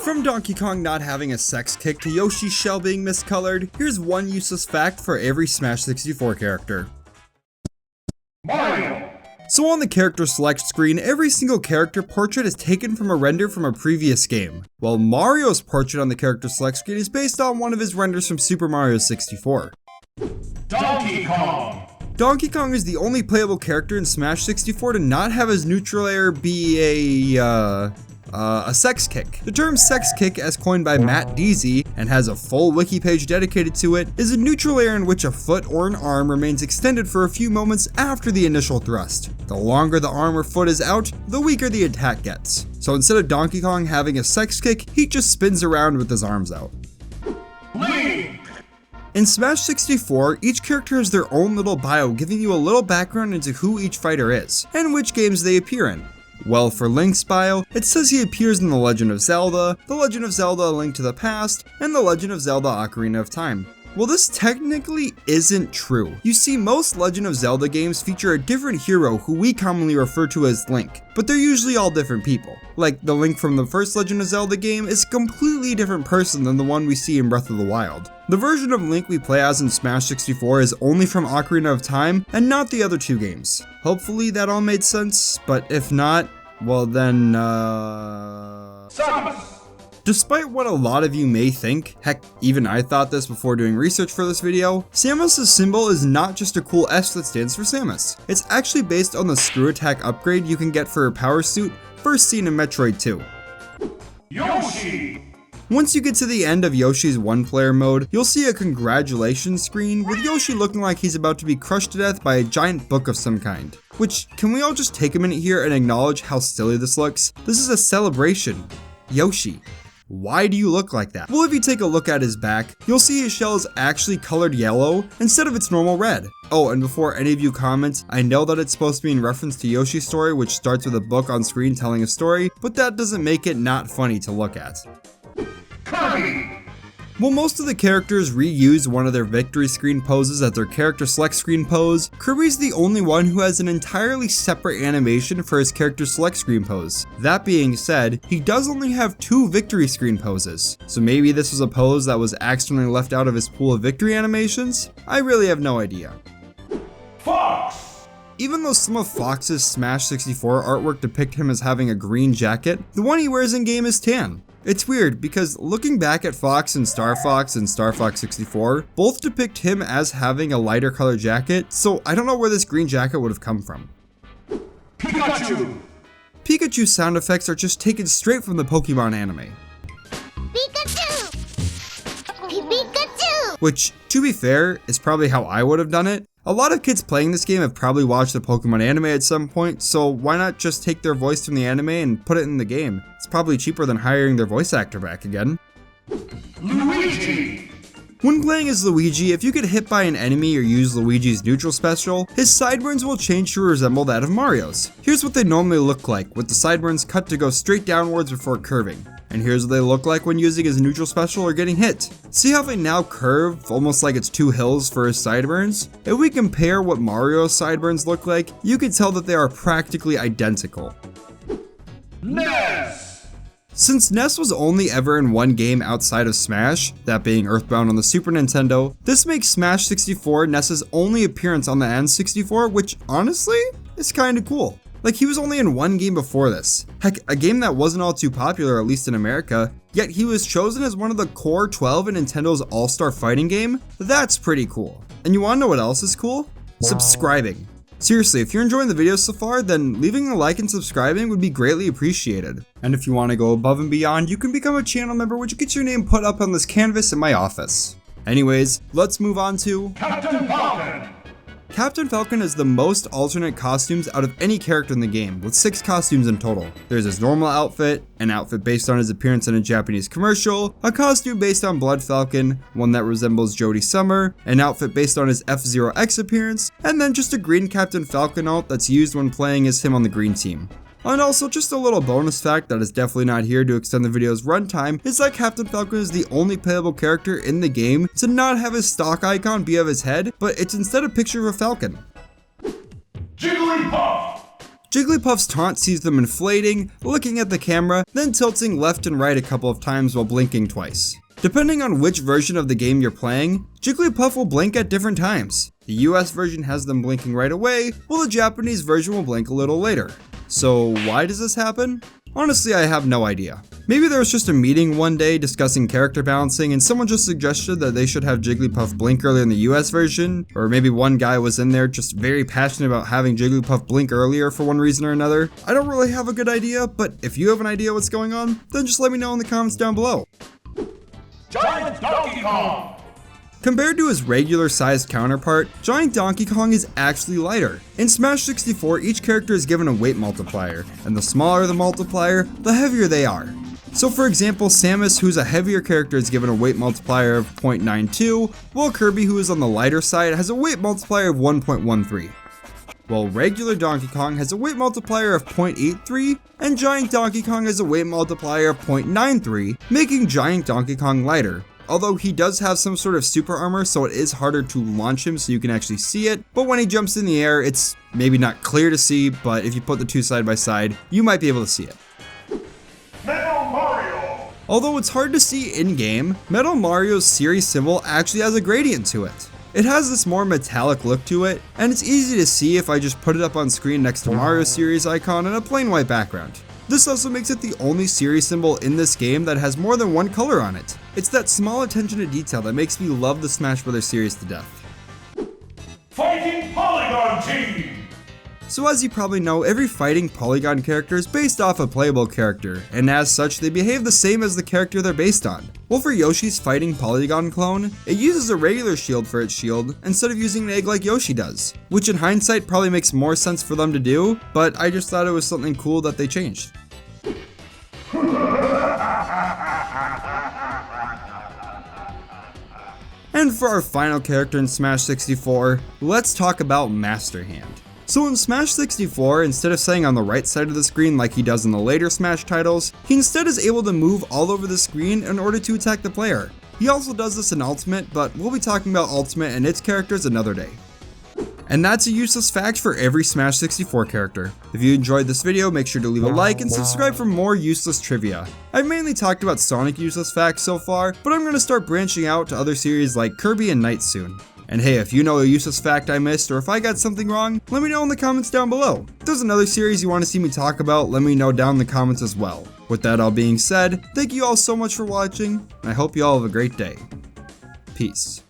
From Donkey Kong not having a sex kick to Yoshi's shell being miscolored, here's one useless fact for every Smash 64 character. Mario! So on the character select screen, every single character portrait is taken from a render from a previous game, while Mario's portrait on the character select screen is based on one of his renders from Super Mario 64. Donkey Kong! Donkey Kong is the only playable character in Smash 64 to not have his neutral air be a sex kick. The term sex kick, as coined by Matt Deasy and has a full wiki page dedicated to it, is a neutral air in which a foot or an arm remains extended for a few moments after the initial thrust. The longer the arm or foot is out, the weaker the attack gets. So instead of Donkey Kong having a sex kick, he just spins around with his arms out. Link! In Smash 64, each character has their own little bio, giving you a little background into who each fighter is, and which games they appear in. Well, for Link's bio, it says he appears in The Legend of Zelda, The Legend of Zelda: A Link to the Past, and The Legend of Zelda: Ocarina of Time. Well, this technically isn't true. You see, most Legend of Zelda games feature a different hero who we commonly refer to as Link, but they're usually all different people. Like, the Link from the first Legend of Zelda game is a completely different person than the one we see in Breath of the Wild. The version of Link we play as in Smash 64 is only from Ocarina of Time, and not the other two games. Hopefully that all made sense, but if not, well then, Samus! Despite what a lot of you may think, heck, even I thought this before doing research for this video, Samus' symbol is not just a cool S that stands for Samus. It's actually based on the screw attack upgrade you can get for her power suit, first seen in Metroid 2. Yoshi! Once you get to the end of Yoshi's one-player mode, you'll see a congratulations screen with Yoshi looking like he's about to be crushed to death by a giant book of some kind. Which, can we all just take a minute here and acknowledge how silly this looks? This is a celebration. Yoshi. Why do you look like that? Well, if you take a look at his back, you'll see his shell is actually colored yellow instead of its normal red. Oh, and before any of you comment, I know that it's supposed to be in reference to Yoshi's story, which starts with a book on screen telling a story, but that doesn't make it not funny to look at. Kirby! While most of the characters reuse one of their victory screen poses as their character select screen pose, Kirby's the only one who has an entirely separate animation for his character select screen pose. That being said, he does only have 2 victory screen poses, so maybe this was a pose that was accidentally left out of his pool of victory animations? I really have no idea. Fox! Even though some of Fox's Smash 64 artwork depict him as having a green jacket, the one he wears in game is tan. It's weird because looking back at Fox and Star Fox 64, both depict him as having a lighter color jacket, so I don't know where this green jacket would have come from. Pikachu! Pikachu's sound effects are just taken straight from the Pokemon anime. Pikachu! Pikachu! Which, to be fair, is probably how I would have done it. A lot of kids playing this game have probably watched the Pokemon anime at some point, so why not just take their voice from the anime and put it in the game? It's probably cheaper than hiring their voice actor back again. Luigi! When playing as Luigi, if you get hit by an enemy or use Luigi's neutral special, his sideburns will change to resemble that of Mario's. Here's what they normally look like, with the sideburns cut to go straight downwards before curving. And here's what they look like when using his neutral special or getting hit. See how they now curve, almost like it's 2 hills for his sideburns? If we compare what Mario's sideburns look like, you can tell that they are practically identical. Ness! Since Ness was only ever in one game outside of Smash, that being Earthbound on the Super Nintendo, this makes Smash 64 Ness's only appearance on the N64, which honestly, is kinda cool. Like, he was only in one game before this. Heck, a game that wasn't all too popular, at least in America, yet he was chosen as one of the core 12 in Nintendo's all-star fighting game? That's pretty cool. And you wanna know what else is cool? Subscribing. Seriously, if you're enjoying the video so far, then leaving a like and subscribing would be greatly appreciated. And if you want to go above and beyond, you can become a channel member, which gets your name put up on this canvas in my office. Anyways, let's move on to Captain Falcon! Captain Falcon has the most alternate costumes out of any character in the game, with 6 costumes in total. There's his normal outfit, an outfit based on his appearance in a Japanese commercial, a costume based on Blood Falcon, one that resembles Jodie Summer, an outfit based on his F-Zero X appearance, and then just a green Captain Falcon alt that's used when playing as him on the green team. And also, just a little bonus fact that is definitely not here to extend the video's runtime is that Captain Falcon is the only playable character in the game to not have his stock icon be of his head, but it's instead a picture of a falcon. Jigglypuff! Jigglypuff's taunt sees them inflating, looking at the camera, then tilting left and right a couple of times while blinking twice. Depending on which version of the game you're playing, Jigglypuff will blink at different times. The US version has them blinking right away, while the Japanese version will blink a little later. So why does this happen? Honestly, I have no idea. Maybe there was just a meeting one day discussing character balancing and someone just suggested that they should have Jigglypuff blink earlier in the US version, or maybe one guy was in there just very passionate about having Jigglypuff blink earlier for one reason or another. I don't really have a good idea, but if you have an idea what's going on, then just let me know in the comments down below. Giant Donkey Kong! Compared to his regular sized counterpart, Giant Donkey Kong is actually lighter. In Smash 64, each character is given a weight multiplier, and the smaller the multiplier, the heavier they are. So for example, Samus, who's a heavier character, is given a weight multiplier of 0.92, while Kirby, who is on the lighter side, has a weight multiplier of 1.13. While regular Donkey Kong has a weight multiplier of 0.83, and Giant Donkey Kong has a weight multiplier of 0.93, making Giant Donkey Kong lighter. Although he does have some sort of super armor, so it is harder to launch him so you can actually see it, but when he jumps in the air, it's maybe not clear to see, but if you put the two side by side, you might be able to see it. Metal Mario! Although it's hard to see in-game, Metal Mario's series symbol actually has a gradient to it. It has this more metallic look to it, and it's easy to see if I just put it up on screen next to Mario's series icon in a plain white background. This also makes it the only series symbol in this game that has more than one color on it. It's that small attention to detail that makes me love the Smash Bros. Series to death. Fighting Polygon Team! So as you probably know, every fighting Polygon character is based off a playable character, and as such they behave the same as the character they're based on. Well, for Yoshi's fighting Polygon clone, it uses a regular shield for its shield instead of using an egg like Yoshi does, which in hindsight probably makes more sense for them to do, but I just thought it was something cool that they changed. And for our final character in Smash 64, let's talk about Master Hand. So in Smash 64, instead of staying on the right side of the screen like he does in the later Smash titles, he instead is able to move all over the screen in order to attack the player. He also does this in Ultimate, but we'll be talking about Ultimate and its characters another day. And that's a useless fact for every Smash 64 character. If you enjoyed this video, make sure to leave a like and subscribe for more useless trivia. I've mainly talked about Sonic useless facts so far, but I'm going to start branching out to other series like Kirby and Knight soon. And hey, if you know a useless fact I missed or if I got something wrong, let me know in the comments down below. If there's another series you want to see me talk about, let me know down in the comments as well. With that all being said, thank you all so much for watching, and I hope you all have a great day. Peace.